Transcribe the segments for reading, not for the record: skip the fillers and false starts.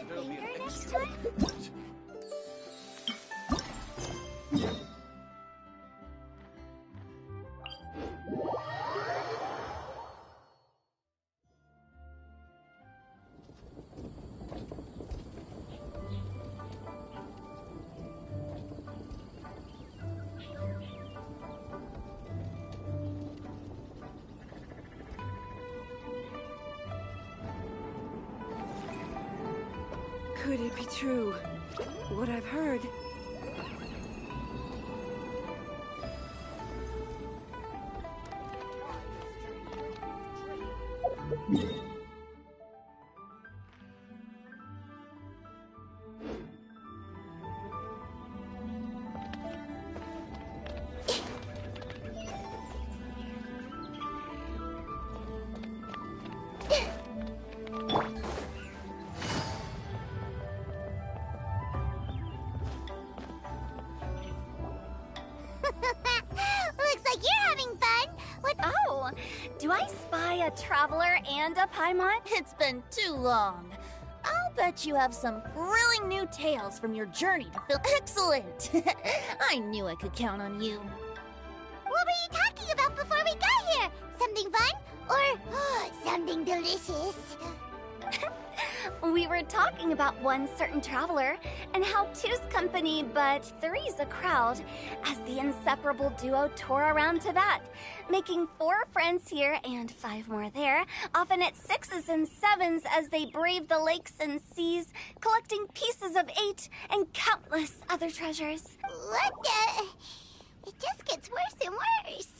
banger next time? Could it be true? What I've heard? Looks like you're having fun. What? Oh, do I spy a traveler and a Paimon? It's been too long. I'll bet you have some thrilling new tales from your journey to fill. Excellent! I knew I could count on you. What were you talking about before we got here? Something fun? Or something delicious? We were talking about one certain traveler, and how two's company, but three's a crowd, as the inseparable duo tour around Tibet, making 4 friends here and 5 more there, often at 6s and 7s as they brave the lakes and seas, collecting pieces of 8 and countless other treasures. What the? It just gets worse and worse.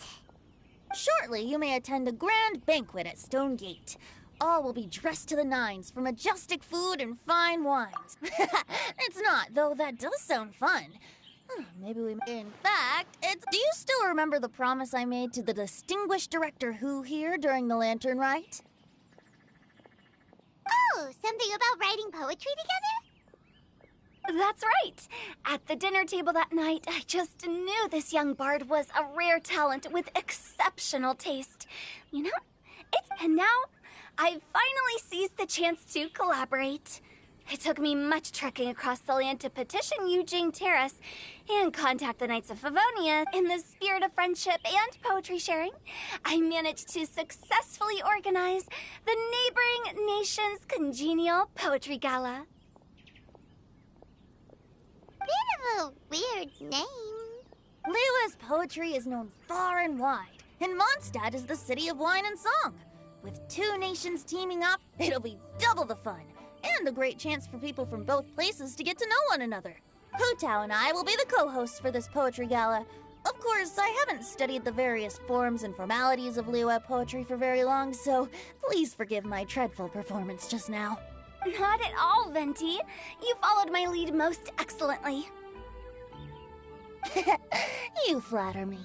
Shortly, you may attend a grand banquet at Stone Gate. All will be dressed to the nines for majestic food and fine wines. It's not, though that does sound fun. Maybe we... In fact, it's... Do you still remember the promise I made to the distinguished director Who here during the Lantern Rite? Oh, something about writing poetry together? That's right. At the dinner table that night, I just knew this young bard was a rare talent with exceptional taste. You know, and now I've finally seized the chance to collaborate. It took me much trekking across the land to petition Eugene Terrace and contact the Knights of Favonia. In the spirit of friendship and poetry sharing, I managed to successfully organize the neighboring nation's congenial poetry gala. Bit of a weird name. Liyue's poetry is known far and wide, and Mondstadt is the city of wine and song. With 2 nations teaming up, it'll be double the fun, and a great chance for people from both places to get to know one another. Hu Tao and I will be the co-hosts for this poetry gala. Of course, I haven't studied the various forms and formalities of Liyue poetry for very long, so please forgive my dreadful performance just now. Not at all, Venti. You followed my lead most excellently. You flatter me.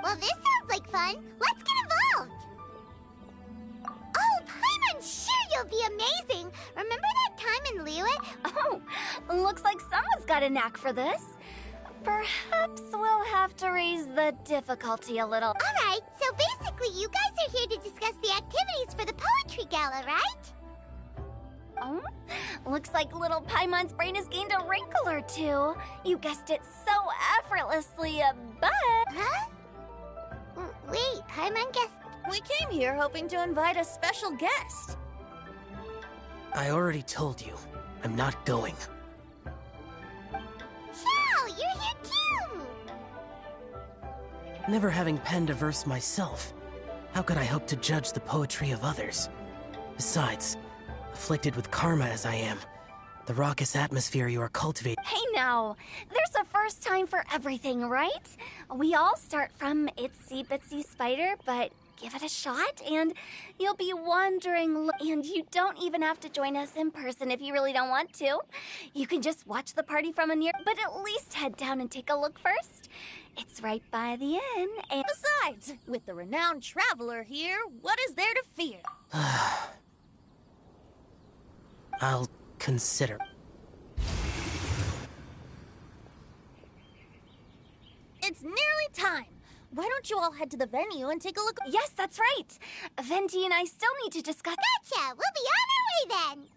Well, this sounds like fun. Let's get involved. Oh, Paimon, sure you'll be amazing. Remember that time in Liyue? Oh, looks like someone's got a knack for this. Perhaps we'll have to raise the difficulty a little. All right, so basically you guys are here to discuss the activities for the poetry gala, right? Oh, looks like little Paimon's brain has gained a wrinkle or two. You guessed it so effortlessly, but... Huh? Wait, Paimon guessed... We came here hoping to invite a special guest. I already told you, I'm not going. Xiao, you're here too! Never having penned a verse myself, how could I hope to judge the poetry of others? Besides, afflicted with karma as I am, the raucous atmosphere you are cultivating... Hey now, there's a first time for everything, right? We all start from itsy bitsy spider, but give it a shot and you'll be wandering, and you don't even have to join us in person if you really don't want to. You can just watch the party from a near, but at least head down and take a look first. It's right by the inn, and besides, with the renowned traveler here, what is there to fear? I'll consider. It's nearly time. Why don't you all head to the venue and take a look? Yes, that's right. Venti and I still need to discuss... Gotcha! We'll be on our way then!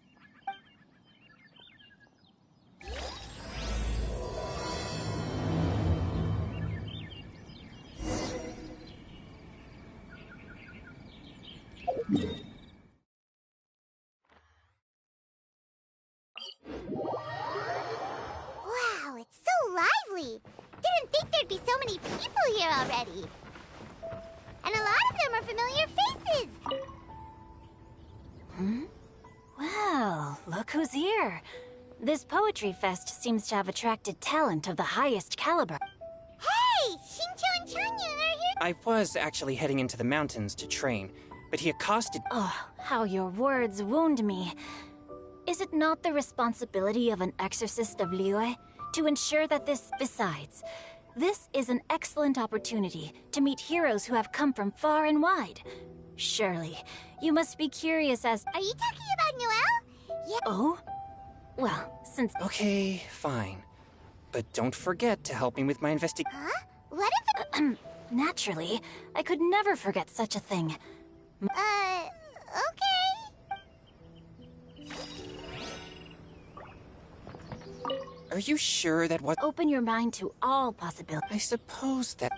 already. And a lot of them are familiar faces. Well, look who's here. This poetry fest seems to have attracted talent of the highest caliber. Hey, Shincho and Chanyu are here. I was actually heading into the mountains to train, but he accosted. Oh, how your words wound me. Is it not the responsibility of an exorcist of Liyue to ensure that this... Besides, this is an excellent opportunity to meet heroes who have come from far and wide. Surely, you must be curious as... Are you talking about Noelle? Yeah. Oh? Well, since... Okay, fine. But don't forget to help me with my investigation. Huh? What if Naturally, I could never forget such a thing. Okay. Are you sure that what... Open your mind to all possibilities. I suppose that...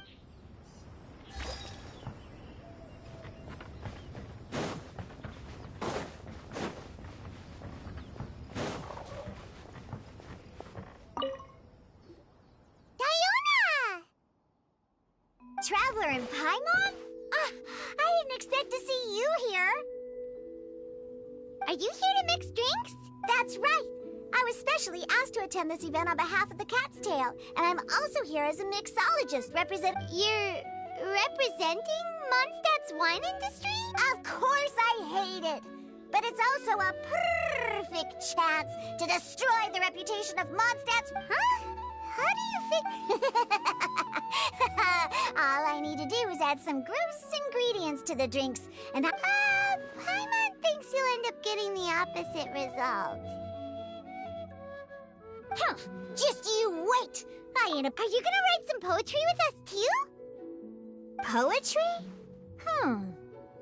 Diona! Traveler in Paimon? I didn't expect to see you here. Are you here to mix drinks? That's right. I was specially asked to attend this event on behalf of the Cat's Tail, and I'm also here as a mixologist You're representing Mondstadt's wine industry? Of course I hate it! But it's also a perfect chance to destroy the reputation of Mondstadt's... Huh? How do you think... All I need to do is add some gross ingredients to the drinks, and Paimon thinks you'll end up getting the opposite result. Huh, just you wait! Are you gonna write some poetry with us too? Poetry?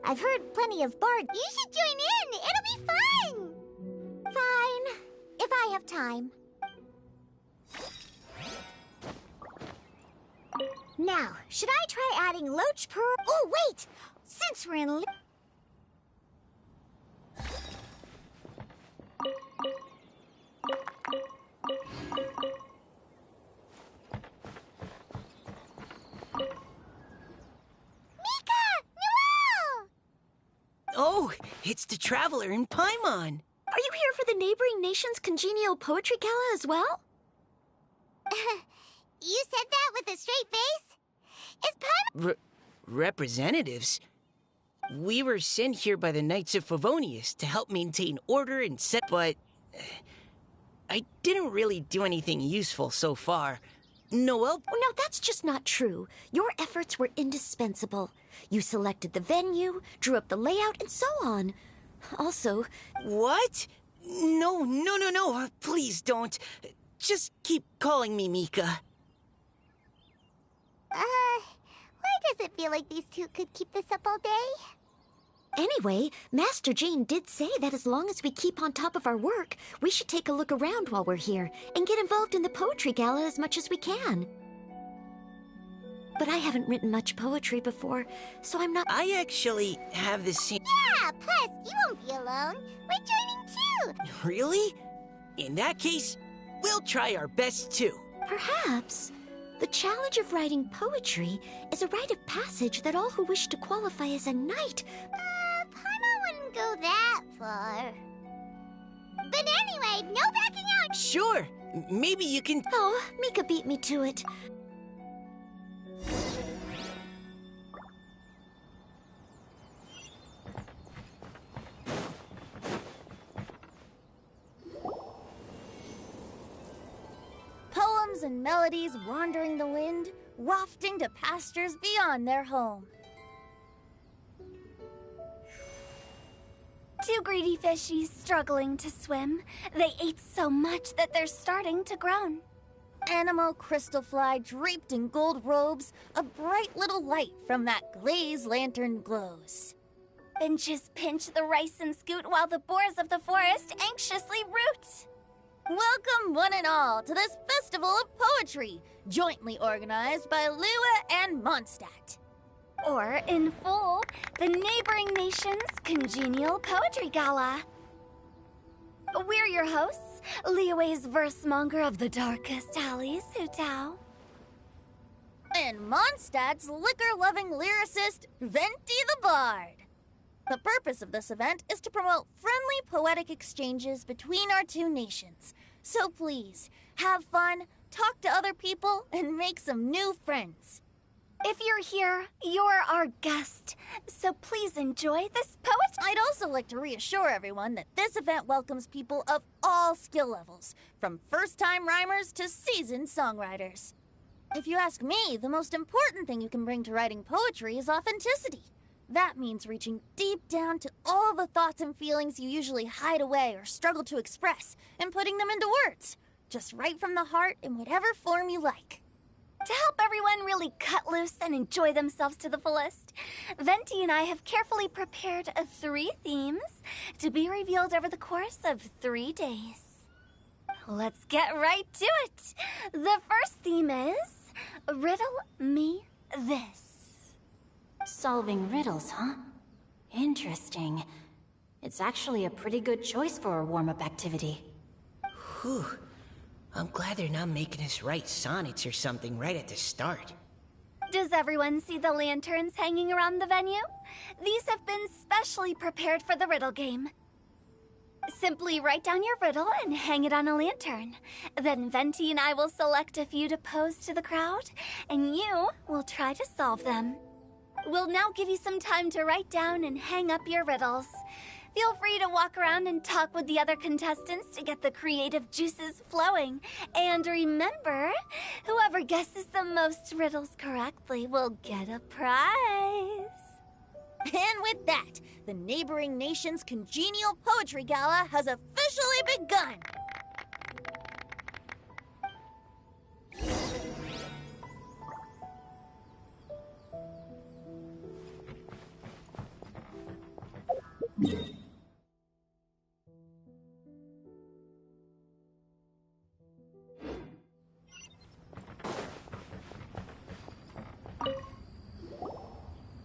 I've heard plenty of bard. You should join in! It'll be fun! Fine, if I have time. Now, should I try adding loach pearl? Oh, wait! Since we're in... Oh, it's the Traveler in Paimon. Are you here for the neighboring nation's congenial poetry gala as well? You said that with a straight face? Is Paimon... Representatives? We were sent here by the Knights of Favonius to help maintain order and set, but... I didn't really do anything useful so far. Noelle... Oh, no, that's just not true. Your efforts were indispensable. You selected the venue, drew up the layout, and so on. Also... What? No. Please don't. Just keep calling me Mika. Why does it feel like these two could keep this up all day? Anyway, Master Jean did say that as long as we keep on top of our work, we should take a look around while we're here and get involved in the poetry gala as much as we can. But I haven't written much poetry before, so I'm not... I actually have this scene... Yeah, plus, you won't be alone. We're joining too. Really? In that case, we'll try our best too. Perhaps. The challenge of writing poetry is a rite of passage that all who wish to qualify as a knight... Paimon wouldn't go that far. But anyway, no backing out! Sure. Maybe you can... Oh, Mika beat me to it. Poems and melodies wandering the wind, wafting to pastures beyond their home. Two greedy fishies struggling to swim. They ate so much that they're starting to groan. Animal crystal fly draped in gold robes, a bright little light from that glazed lantern glows. Finches pinch the rice and scoot while the boars of the forest anxiously root. Welcome one and all to this festival of poetry, jointly organized by Liyue and Mondstadt. Or, in full, the neighboring nation's congenial poetry gala. We're your hosts, Liyue's verse monger of the darkest alleys, Hu Tao. And Mondstadt's liquor-loving lyricist, Venti the Bard. The purpose of this event is to promote friendly poetic exchanges between our two nations. So please, have fun, talk to other people, and make some new friends. If you're here, you're our guest, so please enjoy this poet. I'd also like to reassure everyone that this event welcomes people of all skill levels, from first-time rhymers to seasoned songwriters. If you ask me, the most important thing you can bring to writing poetry is authenticity. That means reaching deep down to all the thoughts and feelings you usually hide away or struggle to express, and putting them into words. Just right from the heart in whatever form you like. To help everyone really cut loose and enjoy themselves to the fullest, Venti and I have carefully prepared 3 themes to be revealed over the course of 3 days. Let's get right to it. The first theme is Riddle Me This. Solving riddles, huh? Interesting. It's actually a pretty good choice for a warm-up activity. Whew. I'm glad they're not making us write sonnets or something right at the start. Does everyone see the lanterns hanging around the venue? These have been specially prepared for the riddle game. Simply write down your riddle and hang it on a lantern. Then Venti and I will select a few to pose to the crowd, and you will try to solve them. We'll now give you some time to write down and hang up your riddles. Feel free to walk around and talk with the other contestants to get the creative juices flowing. And remember, whoever guesses the most riddles correctly will get a prize. And with that, the neighboring nation's congenial poetry gala has officially begun.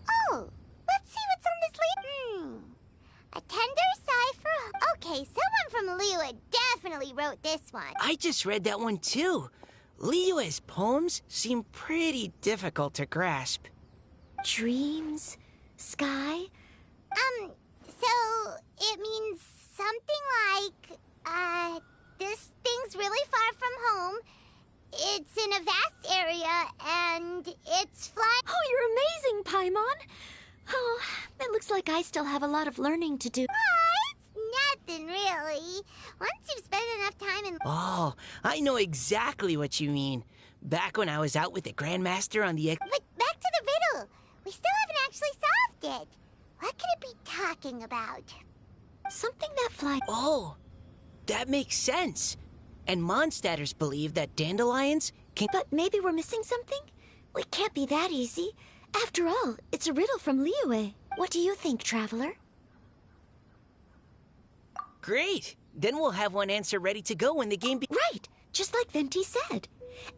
Oh, let's see what's on this leaf. A tender cipher. Okay, someone from Liyue definitely wrote this one. I just read that one too. Liyue's poems seem pretty difficult to grasp. Dreams? Sky? So it means something like, this thing's really far from home. It's in a vast area, and it's flying. Oh, you're amazing, Paimon! Oh, it looks like I still have a lot of learning to do. It's nothing, really. Once you've spent enough time in... Oh, I know exactly what you mean. Back when I was out with the Grandmaster on the... But back to the riddle. We still haven't actually solved it. What could it be talking about? Something that flies. Oh, that makes sense. And Mondstadters believe that dandelions can... But maybe we're missing something? It can't be that easy. After all, it's a riddle from Liyue. What do you think, Traveler? Great! Then we'll have one answer ready to go when the game Right! Just like Venti said.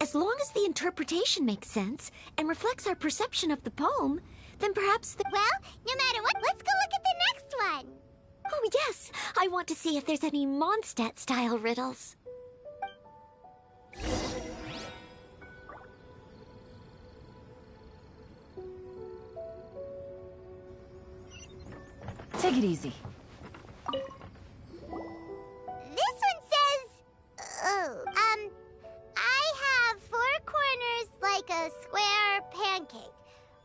As long as the interpretation makes sense and reflects our perception of the poem, then perhaps the... Well, no matter what, let's go look at the next one. Oh, yes! I want to see if there's any Mondstadt-style riddles. Take it easy. This one says... I have 4 corners like a square pancake,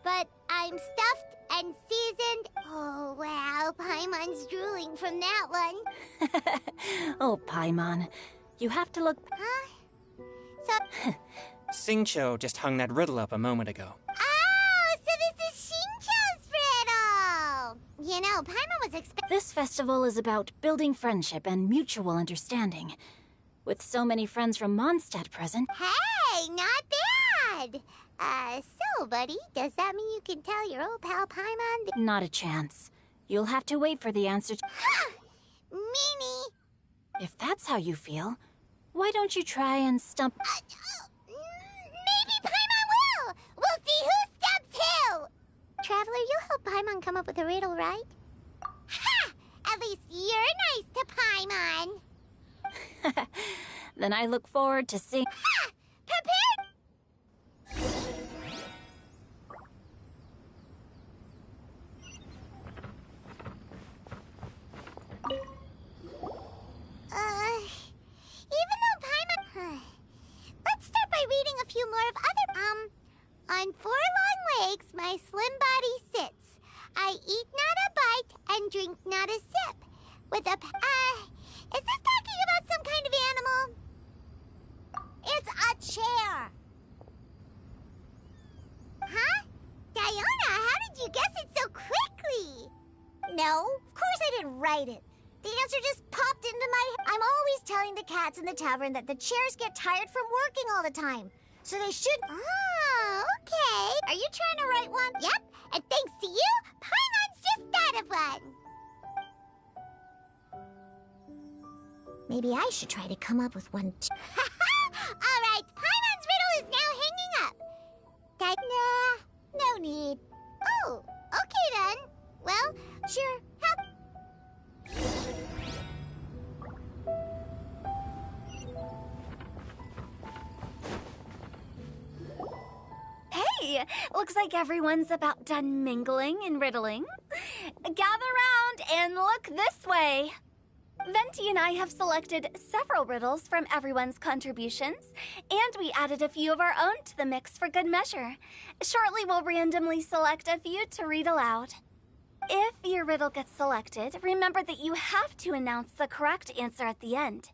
but I'm stuffed and seasoned. Oh, wow, Paimon's drooling from that one. Oh, Paimon. You have to look... Huh? So... Xingqiu just hung that riddle up a moment ago. Oh, so this is Xingqiu's riddle! You know, Paimon was expecting... This festival is about building friendship and mutual understanding. With so many friends from Mondstadt present... Hey, not bad! So, buddy, does that mean you can tell your old pal Paimon that... Not a chance. You'll have to wait for the answer to... Meanie! If that's how you feel, why don't you try and stump... Maybe Paimon will! We'll see who stumps who! Traveler, you'll help Paimon come up with a riddle, right? Ha! At least you're nice to Paimon! Then I look forward to seeing... Ha! Prepared! with a... is this talking about some kind of animal? It's a chair. Huh? Diana, how did you guess it so quickly? No, of course I didn't write it. The answer just popped into my... I'm always telling the cats in the tavern that the chairs get tired from working all the time. So they should... Oh, okay. Are you trying to write one? Yep, and thanks to you, Paimon's just thought of one. Maybe I should try to come up with one too. All right, Paimon's riddle is now hanging up. Nah, no need. Oh, okay then. Well, sure. Hey, looks like everyone's about done mingling and riddling. Gather round and look this way. Venti and I have selected several riddles from everyone's contributions, and we added a few of our own to the mix for good measure. Shortly, we'll randomly select a few to read aloud. If your riddle gets selected, remember that you have to announce the correct answer at the end.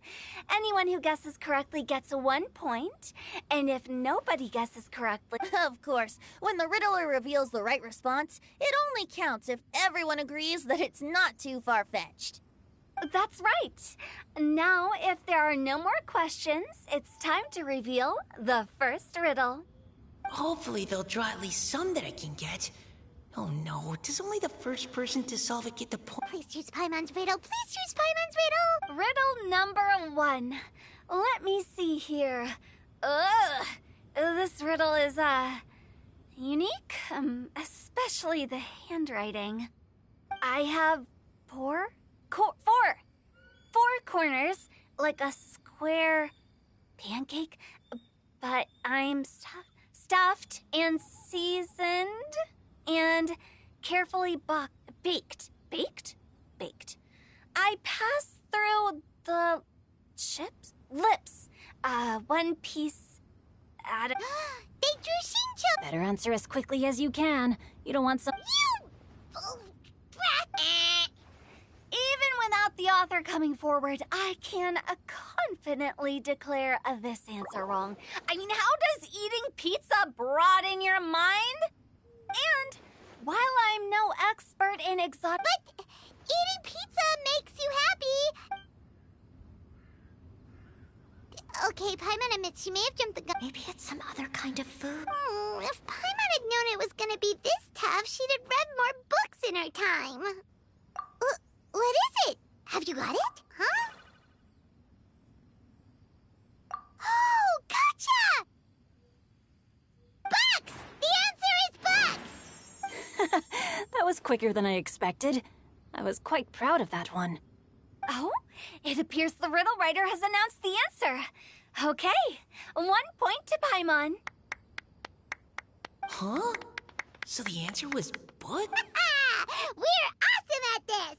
Anyone who guesses correctly gets 1 point, and if nobody guesses correctly... Of course, when the riddler reveals the right response, it only counts if everyone agrees that it's not too far-fetched. That's right. Now, if there are no more questions, it's time to reveal the first riddle. Hopefully they'll draw at least some that I can get. Oh no, does only the first person to solve it get the point? Please choose Paimon's riddle. Please choose Paimon's riddle. Riddle number 1. Let me see here. Ugh. This riddle is, unique. Especially the handwriting. I have four corners, like a square pancake, but I'm stuffed and seasoned and carefully baked. I pass through the lips, one piece at a... They drew Shincho! Better answer as quickly as you can. You don't want some... You... Oh, brat! Even without the author coming forward, I can confidently declare this answer wrong. I mean, how does eating pizza broaden your mind? And while I'm no expert in exotic... But eating pizza makes you happy. Okay, Paimon admits she may have jumped the gun. Maybe it's some other kind of food. If Paimon had known it was gonna be this tough, she'd have read more books in her time. What is it? Have you got it? Huh? Oh, gotcha! Bucks! The answer is bucks! That was quicker than I expected. I was quite proud of that one. Oh, it appears the riddle writer has announced the answer. Okay, 1 point to Paimon. Huh? So the answer was butt? We're awesome at this!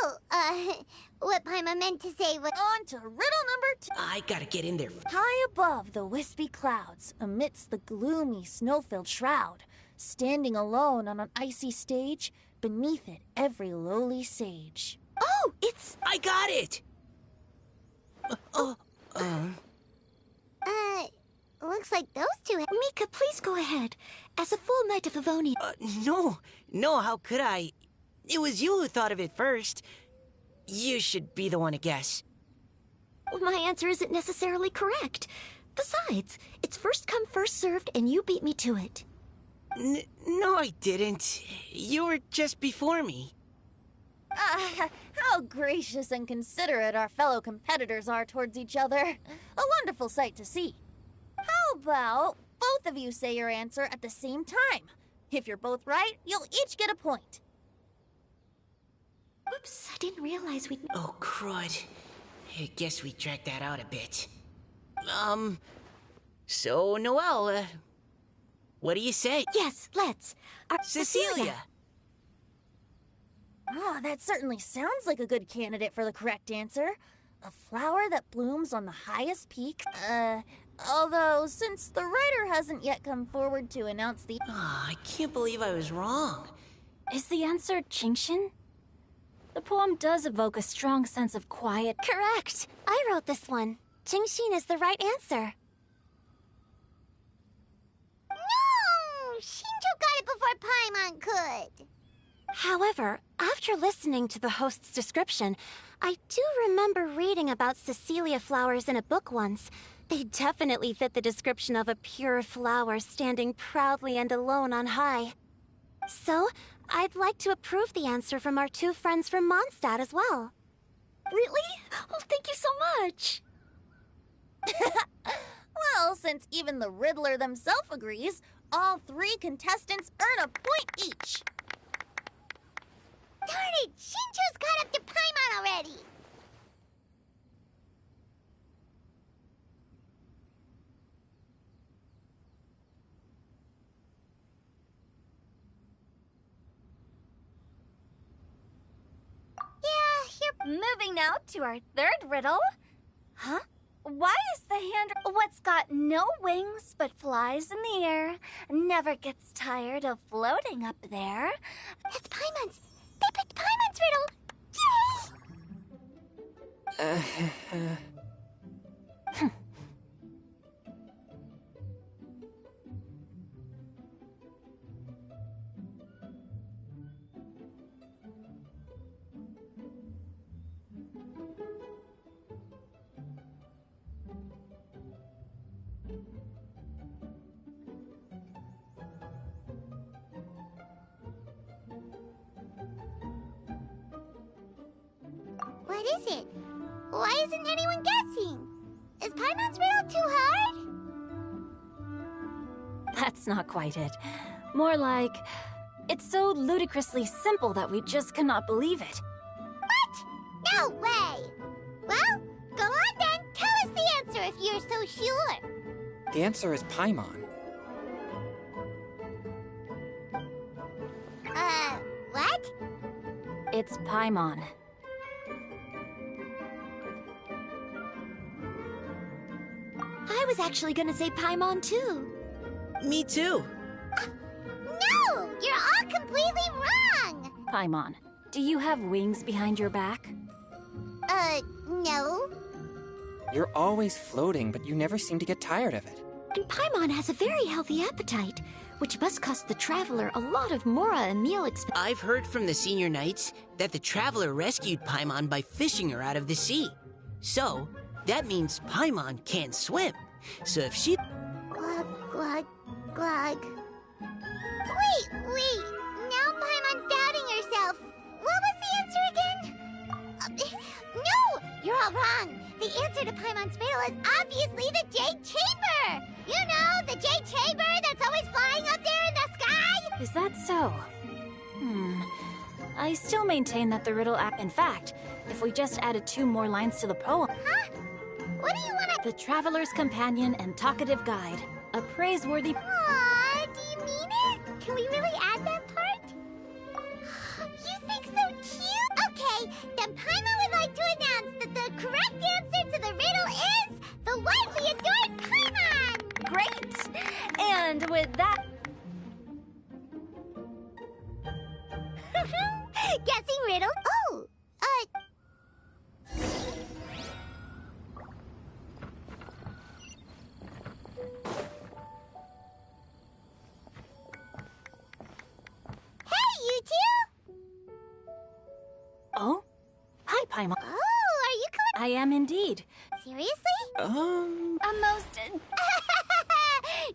Oh, what Paimon meant to say was... On to riddle number 2. I gotta get in there. High above the wispy clouds, amidst the gloomy, snow-filled shroud, standing alone on an icy stage, beneath it every lowly sage. Oh, it's... I got it! Looks like those two... Mika, please go ahead. As a full Knight of Avonia... No, how could I? It was you who thought of it first. You should be the one to guess. My answer isn't necessarily correct. Besides, it's first come, first served, and you beat me to it. No, I didn't. You were just before me. How gracious and considerate our fellow competitors are towards each other. A wonderful sight to see. How about both of you say your answer at the same time? If you're both right, you'll each get a point. Oops, I didn't realize we'd... Oh, crud. I guess we dragged that out a bit. So, Noelle, what do you say? Yes, let's. Cecilia! Oh, that certainly sounds like a good candidate for the correct answer. A flower that blooms on the highest peak. Although, since the writer hasn't yet come forward to announce the... I can't believe I was wrong. Is the answer Genshin? The poem does evoke a strong sense of quiet. Correct. I wrote this one. Genshin is the right answer. No! Shinjo got it before Paimon could. However, after listening to the host's description, I do remember reading about Cecilia flowers in a book once. They definitely fit the description of a pure flower standing proudly and alone on high. So, I'd like to approve the answer from our two friends from Mondstadt as well. Really? Oh, thank you so much. Well, since even the Riddler themselves agrees, all three contestants earn a point each. Darn it! Shinjo's caught up to Paimon already! Moving now to our third riddle. Huh? Why is the hand what's got no wings but flies in the air, never gets tired of floating up there? That's Paimon's! They picked Paimon's riddle! Yay! What is it? Why isn't anyone guessing? Is Paimon's riddle too hard? That's not quite it. More like, it's so ludicrously simple that we just cannot believe it. What? No way! Well, go on then. Tell us the answer if you're so sure. The answer is Paimon. What? It's Paimon. I was actually gonna say Paimon too. Me too. No! You're all completely wrong! Paimon, do you have wings behind your back? No. You're always floating, but you never seem to get tired of it. And Paimon has a very healthy appetite, which must cost the Traveler a lot of mora and meal expense. I've heard from the senior knights that the Traveler rescued Paimon by fishing her out of the sea. So, that means Paimon can't swim. So if she... Glug, glug, glug. Wait. Now Paimon's doubting herself. What was the answer again? No! You're all wrong. The answer to Paimon's riddle is obviously the Jade Chamber! You know, the Jade Chamber that's always flying up there in the sky? Is that so? I still maintain that the riddle in fact, if we just added 2 more lines to the poem. Huh? What do you want to... The Traveler's Companion and Talkative Guide. A praiseworthy... Aw, do you mean it? Can we really add that part? You think so cute? Okay, then Paimon would like to announce that the correct answer to the riddle is the widely adored Paimon! Great! And with that... Guessing riddle? Oh, Hey, you two! Oh? Hi, Paimon. Oh, are you I am indeed. Seriously? A most...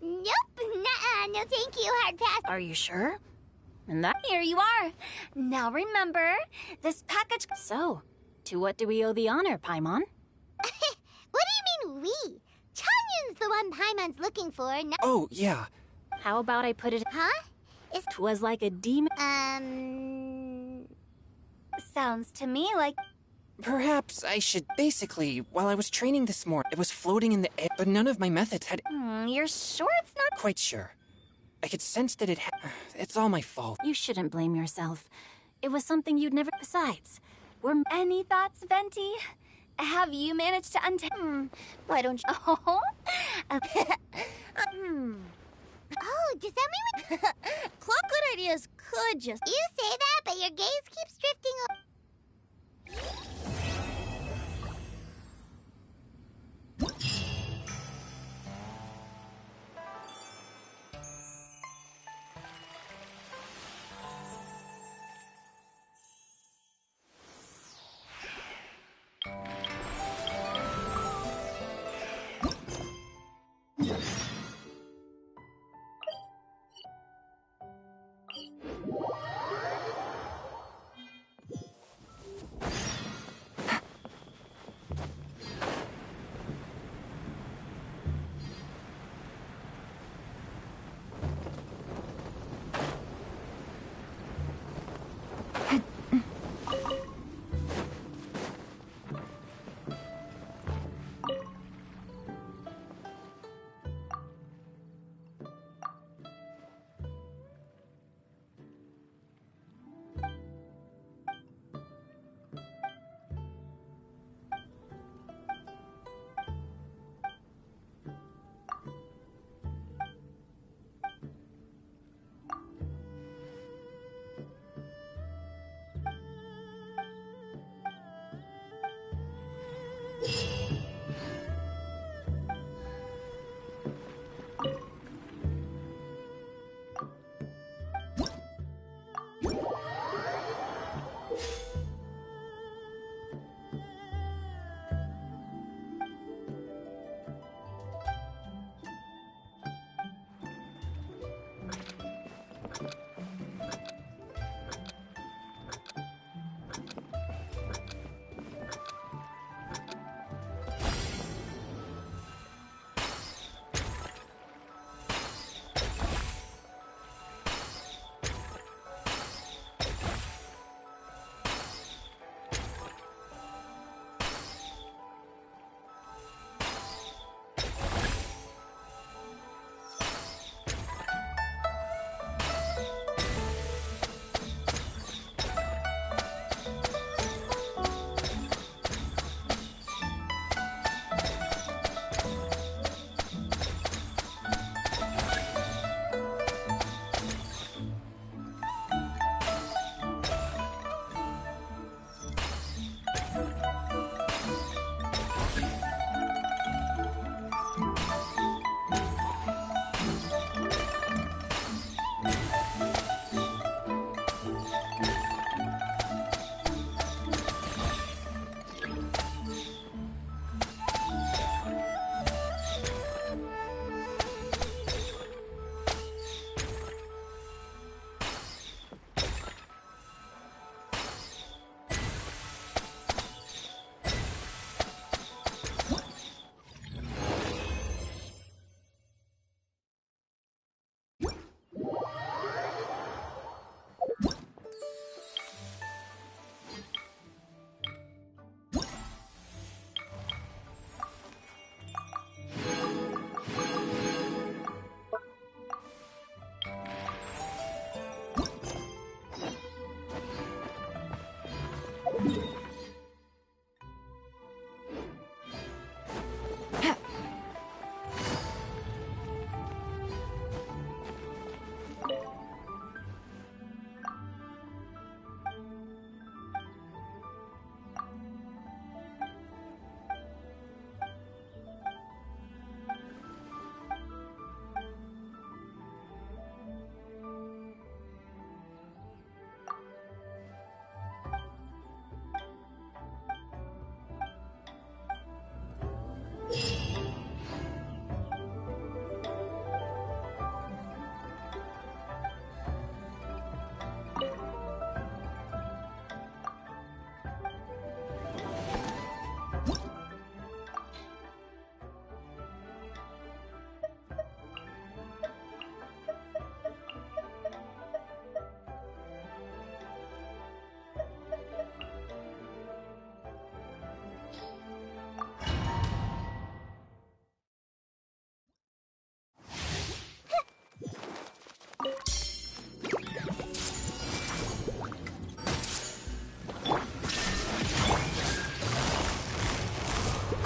Nope, nuh-uh, no thank you, hard pass. Are you sure? And that... Here you are. Now remember, this package... So, to what do we owe the honor, Paimon? What do you mean, we? Changyun's the one Paimon's looking for, not... Oh, yeah. How about I put it... Huh? Twas like a demon... Sounds to me like... Perhaps I should... Basically, while I was training this morning, it was floating in the air, but none of my methods had... You're sure it's not... Quite sure. I could sense that it's all my fault. You shouldn't blame yourself. It was something you'd never... Besides, we're... Any thoughts, Venti? Have you managed to Why don't you... Oh? Oh, does that mean we... Clock good ideas could just... You say that, but your gaze keeps drifting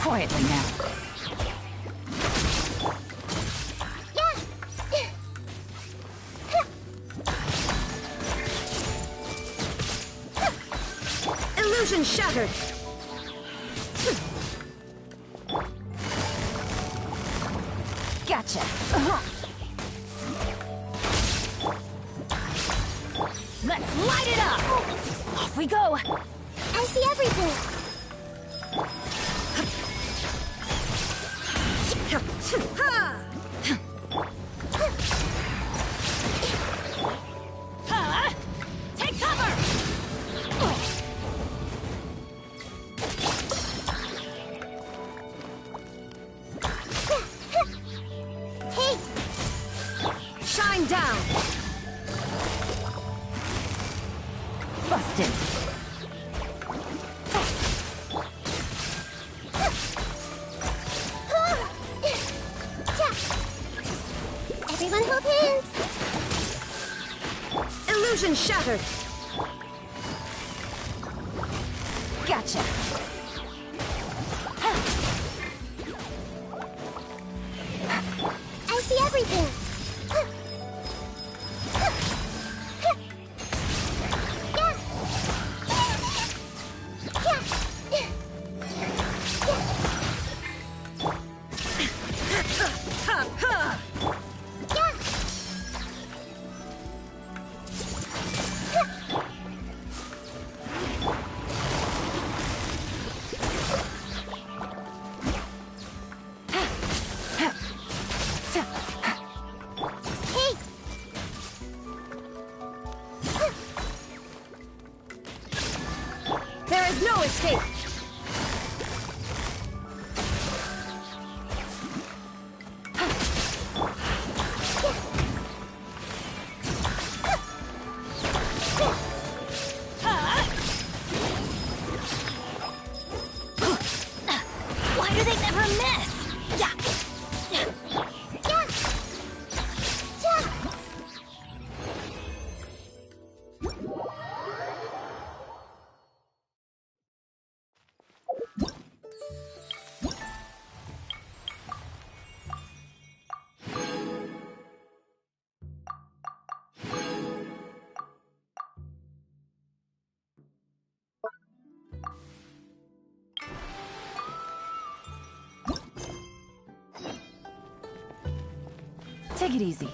Quietly now. Illusion shattered! Gotcha. Let's light it up! Off we go! I see everything. Take cover! Hey, Shine down! Busted. everyone hold hands. Illusion shattered! Gotcha. I see everything. There is no escape! Why do they never miss? Yeah. Take it easy.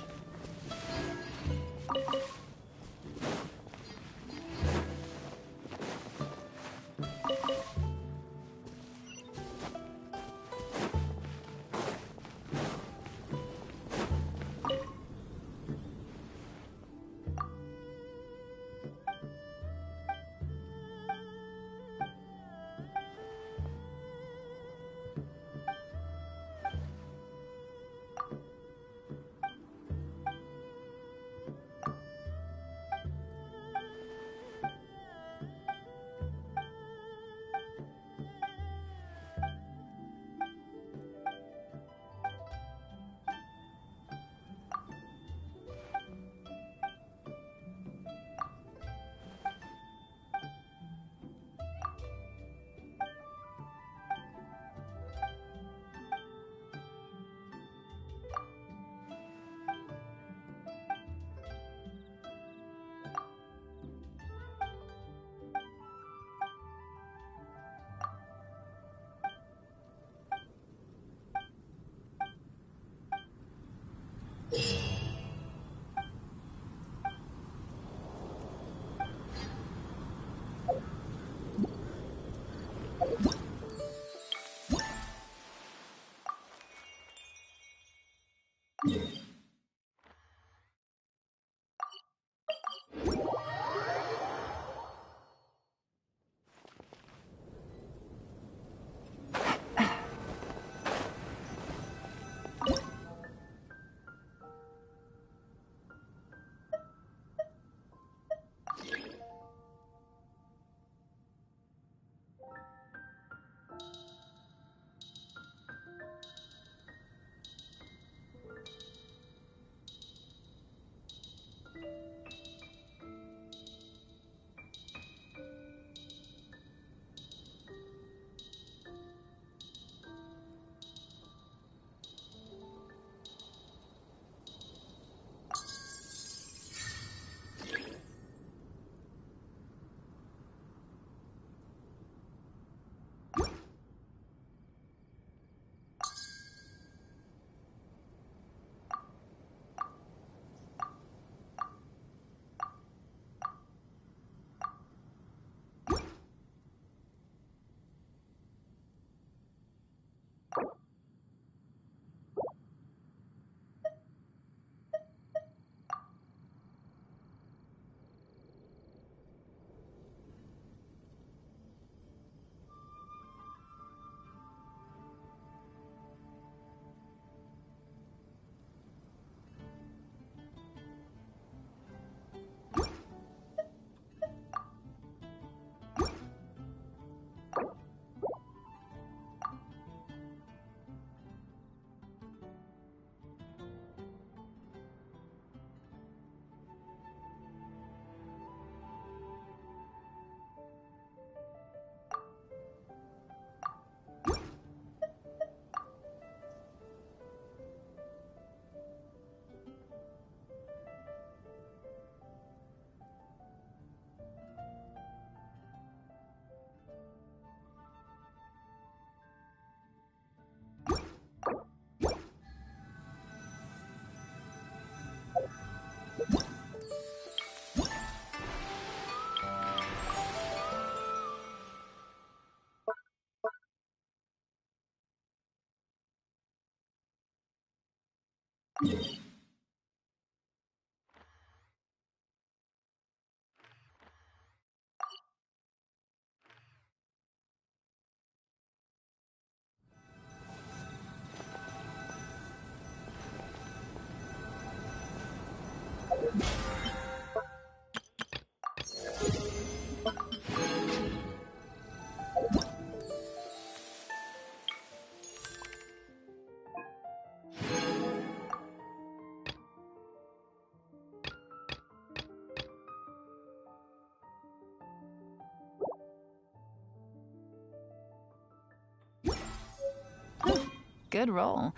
Good roll.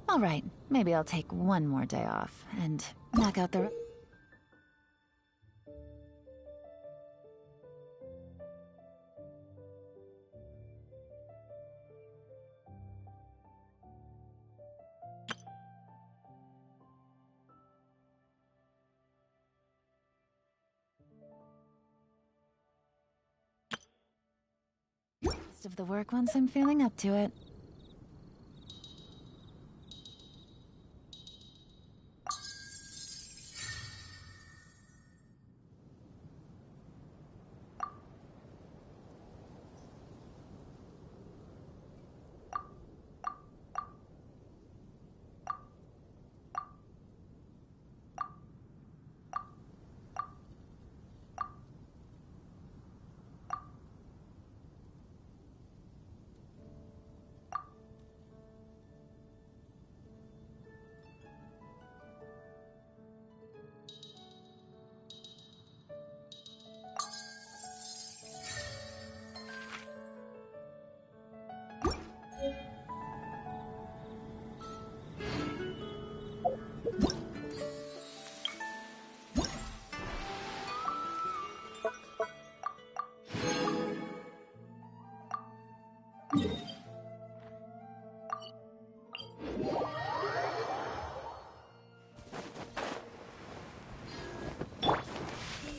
All right, maybe I'll take one more day off and knock out the... rest of the work once I'm feeling up to it.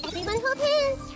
Everyone hold hands.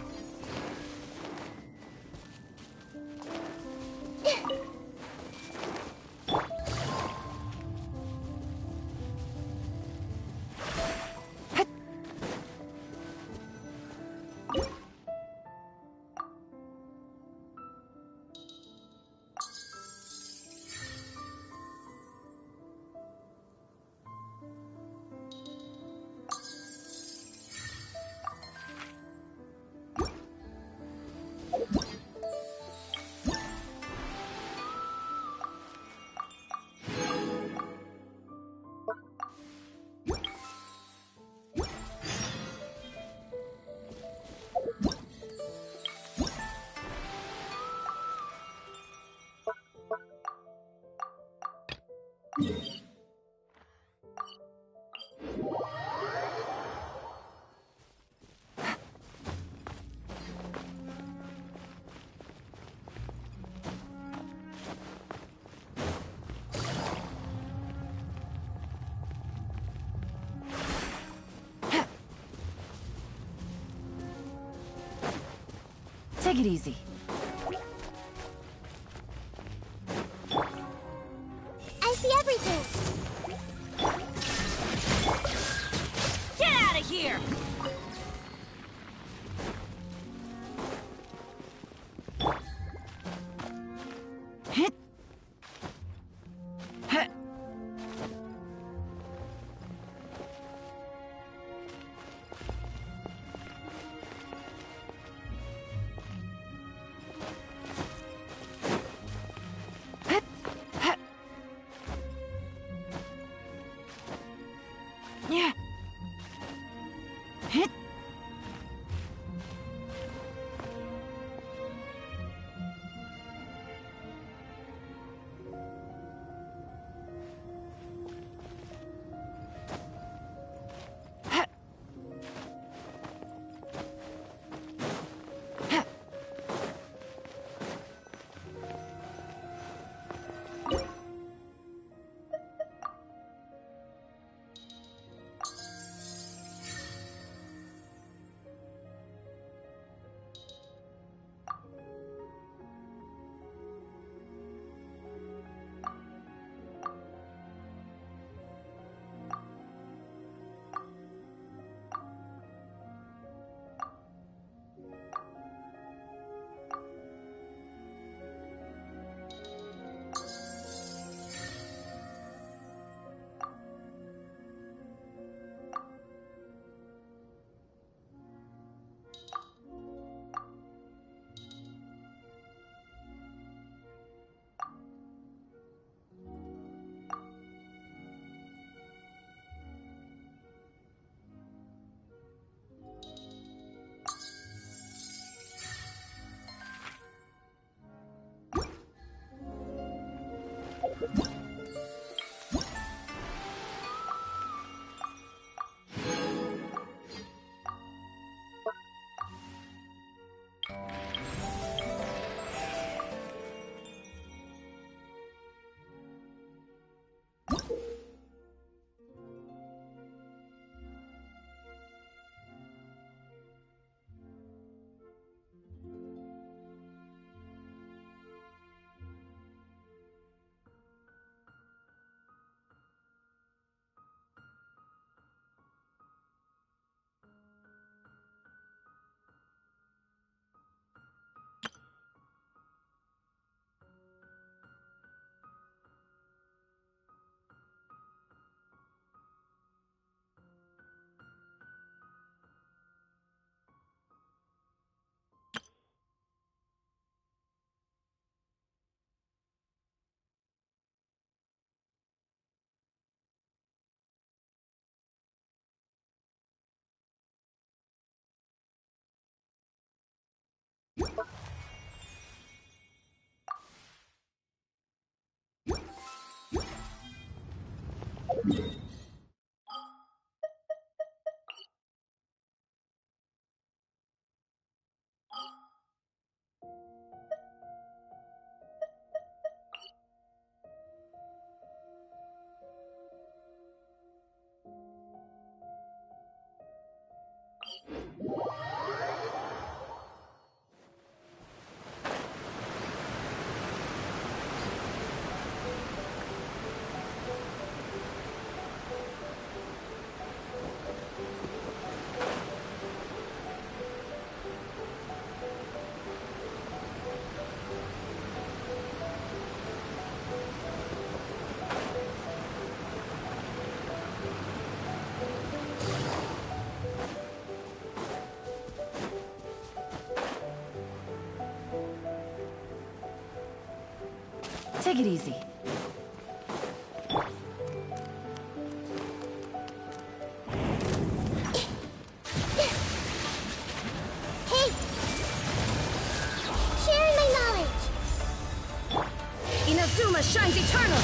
Take it easy. I see everything. Get out of here! Take it easy. Hey! Sharing my knowledge! Inazuma shines eternal!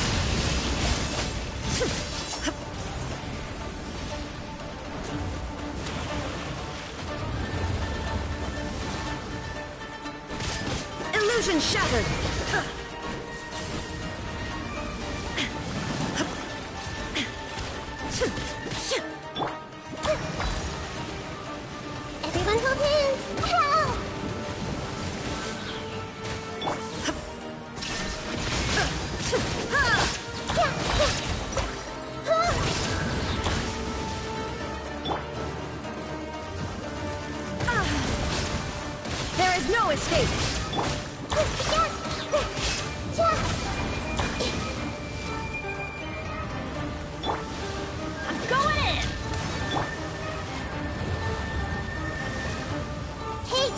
Illusion shattered! Everyone hold hands! Help! There is no escape! I'm going in! Hey!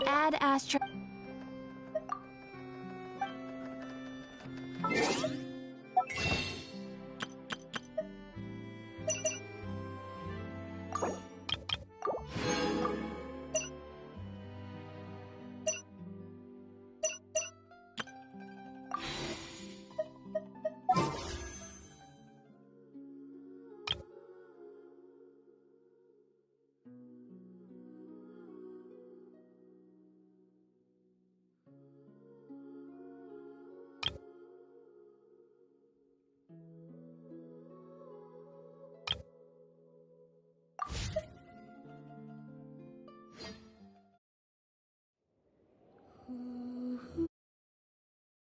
Add Astra.